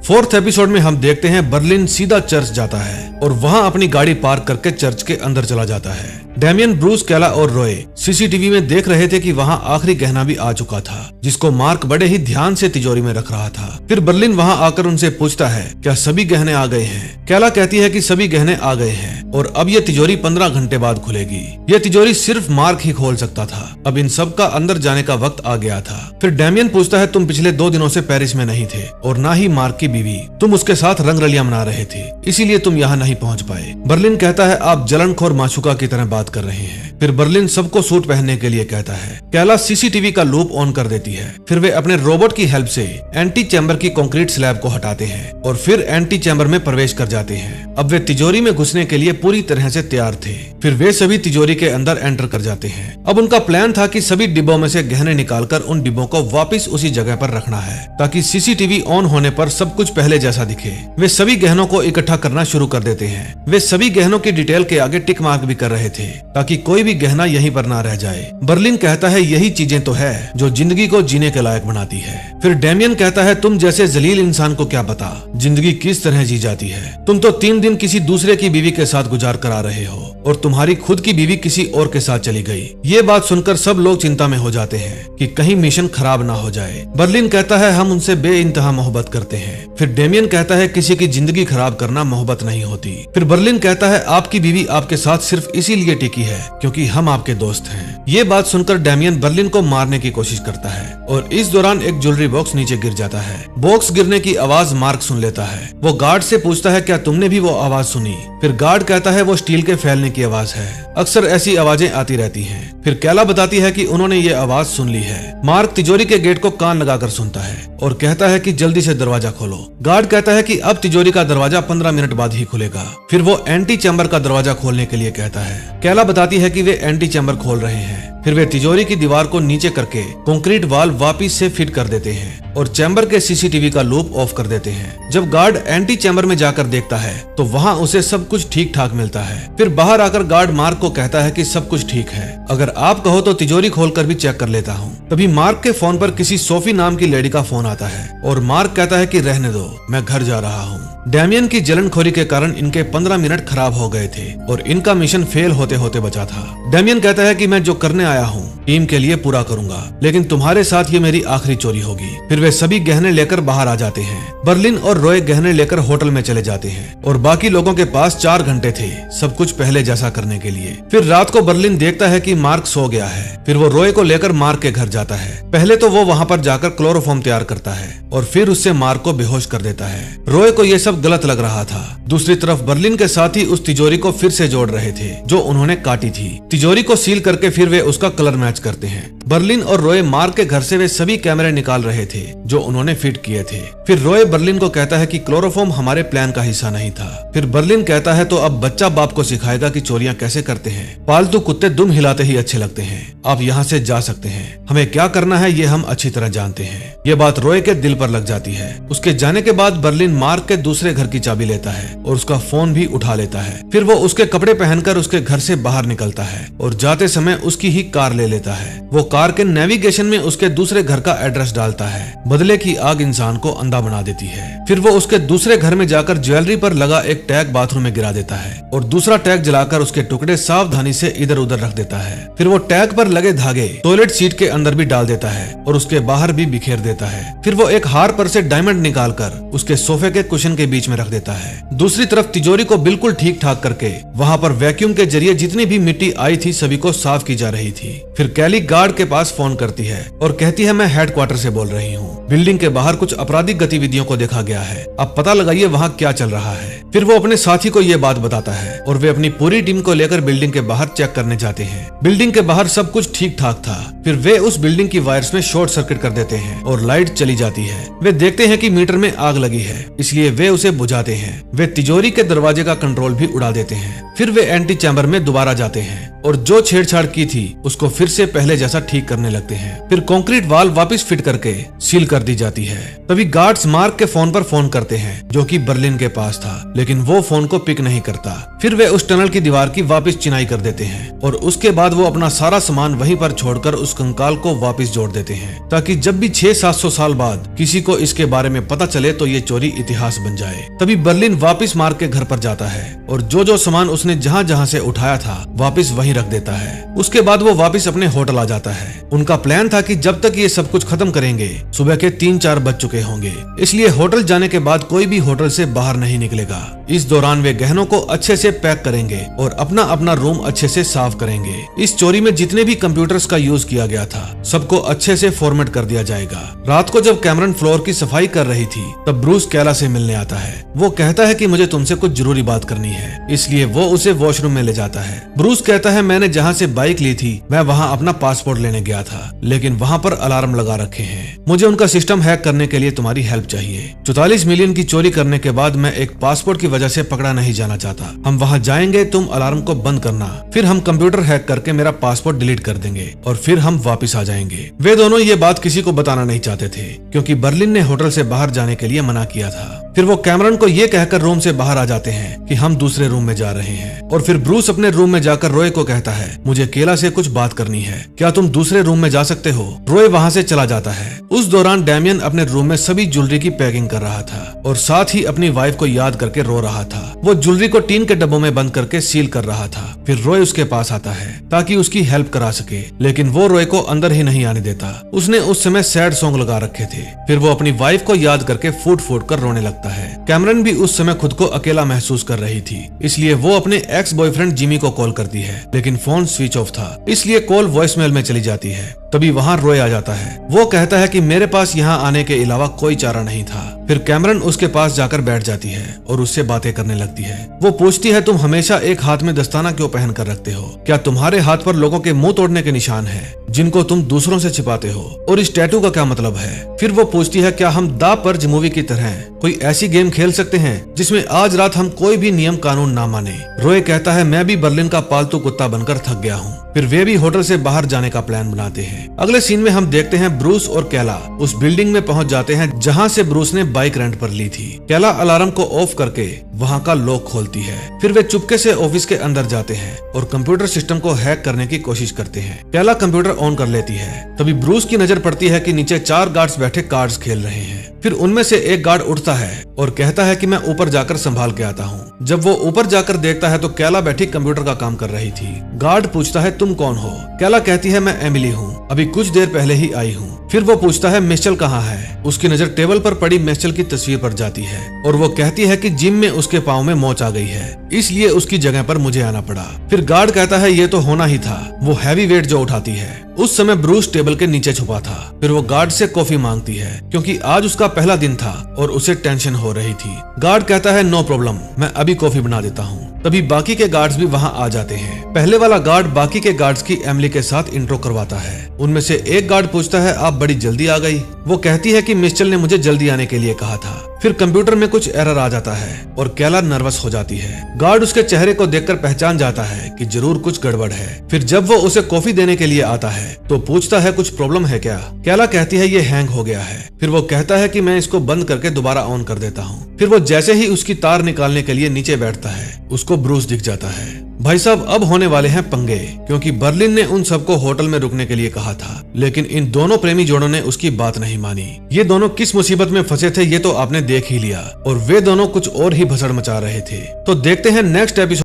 4th एपिसोड में हम देखते हैं बर्लिन सीधा चर्च जाता है और वहां अपनी गाड़ी पार्क करके चर्च के अंदर चला जाता है। डैमियन, ब्रूस, कैला और रॉय सीसीटीवी में देख रहे थे कि वहां आखिरी गहना भी आ चुका था जिसको मार्क बड़े ही ध्यान से तिजोरी में रख रहा था। फिर बर्लिन वहां आकर उनसे पूछता है, क्या सभी गहने आ गए हैं? कैला कहती है कि सभी गहने आ गए हैं और अब ये तिजोरी 15 घंटे बाद खुलेगी। ये तिजोरी सिर्फ मार्क ही खोल सकता था, अब इन सब का अंदर जाने का वक्त आ गया था। फिर डैमियन पूछता है, तुम पिछले 2 दिनों से पेरिस में नहीं थे और ना ही मार्क की बीवी, तुम उसके साथ रंगरलियां मना रहे थे, इसीलिए तुम यहाँ नहीं पहुँच पाए। बर्लिन कहता है, आप जलनखोर माशूका की तरह बात कर रहे हैं। फिर बर्लिन सबको सूट पहनने के लिए कहता है। कैला सीसीटीवी का लूप ऑन कर देती है। फिर वे अपने रोबोट की हेल्प से एंटी चैम्बर की कंक्रीट स्लैब को हटाते हैं और फिर एंटी चैम्बर में प्रवेश कर जाते हैं। अब वे तिजोरी में घुसने के लिए पूरी तरह से तैयार थे। फिर वे सभी तिजोरी के अंदर एंटर कर जाते हैं। अब उनका प्लान था कि सभी डिब्बों में से गहने निकालकर उन डिब्बों को वापस उसी जगह पर रखना है ताकि सीसीटीवी ऑन होने पर सब कुछ पहले जैसा दिखे। वे सभी गहनों को इकट्ठा करना शुरू कर देते हैं। वे सभी गहनों की डिटेल के आगे टिक मार्क भी कर रहे थे ताकि कोई भी गहना यहीं पर ना रह जाए। बर्लिन कहता है, यही चीजें तो है जो जिंदगी को जीने के लायक बनाती है। फिर डैमियन कहता है, तुम जैसे जलील इंसान को क्या पता जिंदगी किस तरह जी जाती है। तुम तो 3 दिन किसी दूसरे की बीवी के साथ गुजार कर आ रहे हो और तुम्हारी खुद की बीवी किसी और के साथ चली गई। ये बात सुनकर सब लोग चिंता में हो जाते हैं कि कहीं मिशन खराब ना हो जाए। बर्लिन कहता है, हम उनसे बेइंतहा मोहब्बत करते हैं। फिर डैमियन कहता है, किसी की जिंदगी खराब करना मोहब्बत नहीं होती। फिर बर्लिन कहता है, आपकी बीवी आपके साथ सिर्फ इसीलिए टिकी है क्योंकि हम आपके दोस्त हैं। ये बात सुनकर डैमियन बर्लिन को मारने की कोशिश करता है और इस दौरान एक ज्वेलरी बॉक्स नीचे गिर जाता है। बॉक्स गिरने की आवाज मार्क सुन लेता है। वो गार्ड से पूछता है, क्या तुमने भी वो आवाज सुनी? फिर गार्ड कहता है, वो स्टील के फैलने की आवाज है, अक्सर ऐसी आवाजें आती रहती हैं। फिर कैला बताती है कि उन्होंने ये आवाज सुन ली है। मार्क तिजोरी के गेट को कान लगाकर सुनता है और कहता है कि जल्दी से दरवाजा खोलो। गार्ड कहता है कि अब तिजोरी का दरवाजा 15 मिनट बाद ही खुलेगा। फिर वो एंटी चैम्बर का दरवाजा खोलने के लिए कहता है। कैला बताती है कि वे एंटी चैम्बर खोल रहे हैं। फिर वे तिजोरी की दीवार को नीचे करके कंक्रीट वॉल वापिस से फिट कर देते हैं और चैम्बर के सीसीटीवी का लूप ऑफ कर देते हैं। जब गार्ड एंटी चैम्बर में जाकर देखता है तो वहाँ उसे सब कुछ ठीक ठाक मिलता है। फिर बाहर आकर गार्ड मार्क को कहता है कि सब कुछ ठीक है, अगर आप कहो तो तिजोरी खोलकर भी चेक कर लेता हूँ। तभी मार्क के फोन पर किसी सोफी नाम की लेडी का फोन आता है और मार्क कहता है कि रहने दो, मैं घर जा रहा हूँ। डैमियन की जलनखोरी के कारण इनके 15 मिनट खराब हो गए थे और इनका मिशन फेल होते होते बचा था। डैमियन कहता है कि मैं जो करने आया हूँ टीम के लिए पूरा करूंगा, लेकिन तुम्हारे साथ ये मेरी आखिरी चोरी होगी। फिर वे सभी गहने लेकर बाहर आ जाते हैं। बर्लिन और रॉय गहने लेकर होटल में चले जाते हैं और बाकी लोगों के पास 4 घंटे थे सब कुछ पहले जैसा करने के लिए। फिर रात को बर्लिन देखता है कि मार्क सो गया है। फिर वो रॉय को लेकर मार्क के घर जाता है। पहले तो वो वहाँ पर जाकर क्लोरोफॉर्म तैयार करता है और फिर उससे मार्क को बेहोश कर देता है। रॉय को ये सब गलत लग रहा था। दूसरी तरफ बर्लिन के साथी उस तिजोरी को फिर से जोड़ रहे थे जो उन्होंने काटी थी। तिजोरी को सील करके फिर वे उसका कलर मैच करते हैं। बर्लिन और रॉय मार्क के घर से वे सभी कैमरे निकाल रहे थे जो उन्होंने फिट किए थे। फिर रॉय बर्लिन को कहता है कि क्लोरोफॉर्म हमारे प्लान का हिस्सा नहीं था। फिर बर्लिन कहता है तो अब बच्चा बाप को सिखाएगा कि चोरियां कैसे करते हैं। पालतू कुत्ते दुम हिलाते ही अच्छे लगते हैं, आप यहाँ से जा सकते हैं, हमें क्या करना है ये हम अच्छी तरह जानते हैं। ये बात रॉय के दिल पर लग जाती है। उसके जाने के बाद बर्लिन मार्क के दूसरे घर की चाबी लेता है और उसका फोन भी उठा लेता है। फिर वो उसके कपड़े पहनकर उसके घर से बाहर निकलता है और जाते समय उसकी ही कार ले लेता है। वो कार के नेविगेशन में उसके दूसरे घर का एड्रेस डालता है। बदले की आग इंसान को अंधा बना देती है। फिर वो उसके दूसरे घर में जाकर ज्वेलरी पर लगा एक टैग बाथरूम में गिरा देता है और दूसरा टैग जलाकर उसके टुकड़े सावधानी से इधर उधर रख देता है। फिर वो टैग पर लगे धागे टॉयलेट सीट के अंदर भी डाल देता है और उसके बाहर भी बिखेर देता है। फिर वो एक हार पर से डायमंड निकालकर उसके सोफे के कुशन के बीच में रख देता है। दूसरी तरफ तिजोरी को बिल्कुल ठीक ठाक करके वहाँ पर वैक्यूम के जरिए जितनी भी मिट्टी आई थी सभी को साफ की जा रही थी। फिर कैली गार्ड के पास फोन करती है और कहती है मैं हेडक्वार्टर से बोल रही हूँ, बिल्डिंग के बाहर कुछ आपराधिक गतिविधियों को देखा गया है, अब पता लगाइए वहाँ क्या चल रहा है। फिर वो अपने साथी को ये बात बताता है और वे अपनी पूरी टीम को लेकर बिल्डिंग के बाहर चेक करने जाते हैं। बिल्डिंग के बाहर सब कुछ ठीक ठाक था। फिर वे उस बिल्डिंग की वायर्स में शॉर्ट सर्किट कर देते हैं और लाइट चली जाती है। वे देखते हैं कि मीटर में आग लगी है, इसलिए वे उसे बुझाते हैं। वे तिजोरी के दरवाजे का कंट्रोल भी उड़ा देते हैं। फिर वे एंटी चैम्बर में दोबारा जाते हैं और जो छेड़छाड़ की थी उसको फिर से पहले जैसा ठीक करने लगते हैं। फिर कंक्रीट वॉल वापस फिट करके सील कर दी जाती है। तभी गार्ड्स मार्क के फोन पर फोन करते हैं जो कि बर्लिन के पास था, लेकिन वो फोन को पिक नहीं करता। फिर वे उस टनल की दीवार की वापस चिनाई कर देते हैं और उसके बाद वो अपना सारा सामान वहीं पर छोड़कर उस कंकाल को वापस जोड़ देते हैं ताकि जब भी 600-700 साल बाद किसी को इसके बारे में पता चले तो ये चोरी इतिहास बन जाए। तभी बर्लिन वापस मार्क के घर पर जाता है और जो सामान उसने जहाँ जहाँ से उठाया था वापस वहीं रख देता है। उसके बाद वो वापस अपने होटल आ जाता है। उनका प्लान था कि जब तक ये सब कुछ खत्म करेंगे सुबह के 3-4 बज चुके होंगे, इसलिए होटल जाने के बाद कोई भी होटल से बाहर नहीं निकलेगा। इस दौरान वे गहनों को अच्छे से पैक करेंगे और अपना अपना रूम अच्छे से साफ करेंगे। इस चोरी में जितने भी कंप्यूटर्स का यूज किया गया था सबको अच्छे से फॉर्मेट कर दिया जाएगा। रात को जब कैमरन फ्लोर की सफाई कर रही थी तब ब्रूस कैला से मिलने आता है। वो कहता है कि मुझे तुमसे कुछ जरूरी बात करनी है, इसलिए वो उसे वॉशरूम में ले जाता है। ब्रूस कहता है मैंने जहाँ से बाइक ली थी मैं वहाँ अपना पासपोर्ट लेने गया था, लेकिन वहाँ पर अलार्म लगा रखे हैं। मुझे उनका सिस्टम हैक करने के लिए तुम्हारी हेल्प चाहिए। 44 मिलियन की चोरी करने के बाद मैं एक पासपोर्ट की वजह से पकड़ा नहीं जाना चाहता। हम वहाँ जाएंगे, तुम अलार्म को बंद करना, फिर हम कंप्यूटर हैक करके मेरा पासपोर्ट डिलीट कर देंगे और फिर हम वापस आ जाएंगे। वे दोनों ये बात किसी को बताना नहीं चाहते थे क्योंकि बर्लिन ने होटल से बाहर जाने के लिए मना किया था। फिर वो कैमरन को ये कहकर रूम से बाहर आ जाते हैं कि हम दूसरे रूम में जा रहे हैं और फिर ब्रूस अपने रूम में जाकर रॉय को कहता है मुझे केला से कुछ बात करनी है, क्या तुम दूसरे रूम में जा सकते हो। रॉय वहाँ से चला जाता है। उस दौरान डैमियन अपने रूम में सभी ज्वेलरी की पैकिंग कर रहा था और साथ ही अपनी वाइफ को याद करके रो रहा था। वो ज्वेलरी को टीन के डब्बों में बंद करके सील कर रहा था। फिर रॉय उसके पास आता है ताकि उसकी हेल्प करा सके, लेकिन वो रॉय को अंदर ही नहीं आने देता। उसने उस समय सैड सॉन्ग लगा रखे थे। फिर वो अपनी वाइफ को याद करके फूट फूट कर रोने लगता है। कैमरन भी उस समय खुद को अकेला महसूस कर रही थी, इसलिए वो अपने एक्स बॉयफ्रेंड जिमी को कॉल करती है, लेकिन फोन स्विच ऑफ था, इसलिए कॉल वॉइसमेल में चली जाती है। तभी वहाँ रॉय आ जाता है। वो कहता है कि मेरे पास यहाँ आने के अलावा कोई चारा नहीं था। फिर कैमरन उसके पास जाकर बैठ जाती है और उससे बातें करने लगती है। वो पूछती है तुम हमेशा एक हाथ में दस्ताना क्यों पहन कर रखते हो, क्या तुम्हारे हाथ पर लोगों के मुंह तोड़ने के निशान है। जिनको तुम दूसरों से छिपाते हो, और इस टैटू का क्या मतलब है। फिर वो पूछती है क्या हम द पर्ज मूवी की तरह कोई ऐसी गेम खेल सकते हैं जिसमें आज रात हम कोई भी नियम कानून ना माने। रॉय कहता है मैं भी बर्लिन का पालतू कुत्ता बनकर थक गया हूँ। फिर वे भी होटल से बाहर जाने का प्लान बनाते हैं। अगले सीन में हम देखते हैं ब्रूस और कैला उस बिल्डिंग में पहुंच जाते हैं जहां से ब्रूस ने बाइक रेंट पर ली थी। कैला अलार्म को ऑफ करके वहां का लॉक खोलती है। फिर वे चुपके से ऑफिस के अंदर जाते हैं और कंप्यूटर सिस्टम को हैक करने की कोशिश करते हैं। कैला कंप्यूटर ऑन कर लेती है। तभी ब्रूस की नजर पड़ती है कि नीचे 4 गार्ड्स बैठे कार्ड्स खेल रहे हैं। फिर उनमें से एक गार्ड उठता है और कहता है कि मैं ऊपर जाकर संभाल के आता हूँ। जब वो ऊपर जाकर देखता है तो कैला बैठी कंप्यूटर का काम कर रही थी। गार्ड पूछता है तुम कौन हो। कैला कहती है मैं एमिली हूँ, अभी कुछ देर पहले ही आई हूँ। फिर वो पूछता है मिशेल कहाँ है। उसकी नजर टेबल पर पड़ी मिशेल की तस्वीर पर जाती है और वो कहती है कि जिम में उसके पाँव में मोच आ गई है, इसलिए उसकी जगह पर मुझे आना पड़ा। फिर गार्ड कहता है ये तो होना ही था, वो हैवी वेट जो उठाती है। उस समय ब्रूस टेबल के नीचे छुपा था। फिर वो गार्ड से कॉफी मांगती है क्योंकि आज उसका पहला दिन था और उसे टेंशन हो रही थी। गार्ड कहता है नो प्रॉब्लम, मैं अभी कॉफी बना देता हूँ। तभी बाकी के गार्ड्स भी वहाँ आ जाते हैं। पहले वाला गार्ड बाकी के गार्ड्स की एमिली के साथ इंट्रो करवाता है। उनमें से एक गार्ड पूछता है आप बड़ी जल्दी आ गई। वो कहती है कि मिशेल ने मुझे जल्दी आने के लिए कहा था। फिर कंप्यूटर में कुछ एरर आ जाता है और कैला नर्वस हो जाती है। गार्ड उसके चेहरे को देखकर पहचान जाता है कि जरूर कुछ गड़बड़ है। फिर जब वो उसे कॉफी देने के लिए आता है तो पूछता है कुछ प्रॉब्लम है क्या। कैला कहती है ये हैंग हो गया है। फिर वो कहता है कि मैं इसको बंद करके दोबारा ऑन कर देता हूँ। फिर वो जैसे ही उसकी तार निकालने के लिए नीचे बैठता है उसको ब्रूस दिख जाता है। भाई साहब अब होने वाले हैं पंगे, क्योंकि बर्लिन ने उन सबको होटल में रुकने के लिए कहा था, लेकिन इन दोनों प्रेमी जोड़ों ने उसकी बात नहीं मानी। ये दोनों किस मुसीबत में फंसे थे ये तो आपने देख ही लिया, और वे दोनों कुछ और ही भसड़ मचा रहे थे। तो देखते हैं नेक्स्ट एपिसोड